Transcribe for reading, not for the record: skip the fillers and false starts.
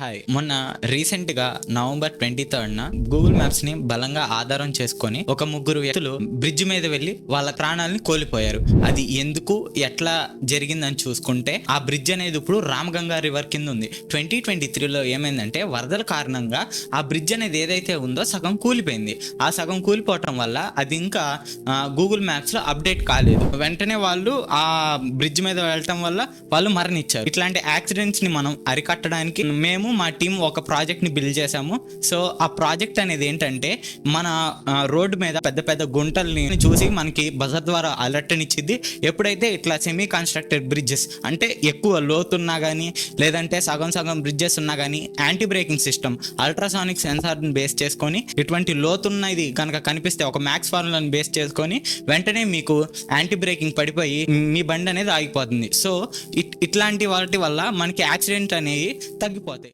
Hi, మొన్న recent గా November 23న Google maps ని బలంగా ఆధారం చేసుకొని ఒక ముగ్గురు వ్యక్తులు బ్రిడ్జ్ మీద వెళ్లి వాళ్ళ ప్రాణాలని కోల్పోయారు. అది ఎందుకు ఎట్లా జరిగిందని చూసుకుంటే ఆ బ్రిడ్జ్ అనేది ఇప్పుడు రామగంగా రివర్ కింద ఉంది. 2023లో ఏమైందంటే వరదల కారణంగా ఆ బ్రిడ్జ్ అనేది ఏదైతే ఉందో సగం కూలిపోయింది. ఆ సగం కూలిపోవటం వల్ల అది ఇంకా గూగుల్ మ్యాప్స్ లో అప్డేట్ కాలేదు. వెంటనే వాళ్ళు ఆ బ్రిడ్జ్ మీద వెళ్ళటం వల్ల వాళ్ళు మరణించారు. ఇట్లాంటి యాక్సిడెంట్స్ ని మనం అరికట్టడానికి మేము మా టీం ఒక ప్రాజెక్ట్ ని బిల్డ్ చేసాము. సో ఆ ప్రాజెక్ట్ అనేది ఏంటంటే మన రోడ్డు మీద పెద్ద పెద్ద గుంటల్ని చూసి మనకి బజర్ ద్వారా అలర్ట్ ఇచ్చిద్ది. ఎప్పుడైతే ఇట్లా సెమీ కన్స్ట్రక్టెడ్ బ్రిడ్జెస్ అంటే ఎక్కువ లోతున్నా కానీ లేదంటే సగం సగం బ్రిడ్జెస్ ఉన్నా కానీ యాంటీ బ్రేకింగ్ సిస్టమ్ అల్ట్రాసానిక్ సెన్సార్ని బేస్ చేసుకొని ఇటువంటి లోతున్నది కనుక కనిపిస్తే ఒక మ్యాక్స్ ఫార్ములాని బేస్ చేసుకొని వెంటనే మీకు యాంటీ బ్రేకింగ్ పడిపోయి మీ బండి అనేది ఆగిపోతుంది. సో ఇట్లాంటి వాటి వల్ల మనకి యాక్సిడెంట్ అనేవి తగ్గిపోతాయి.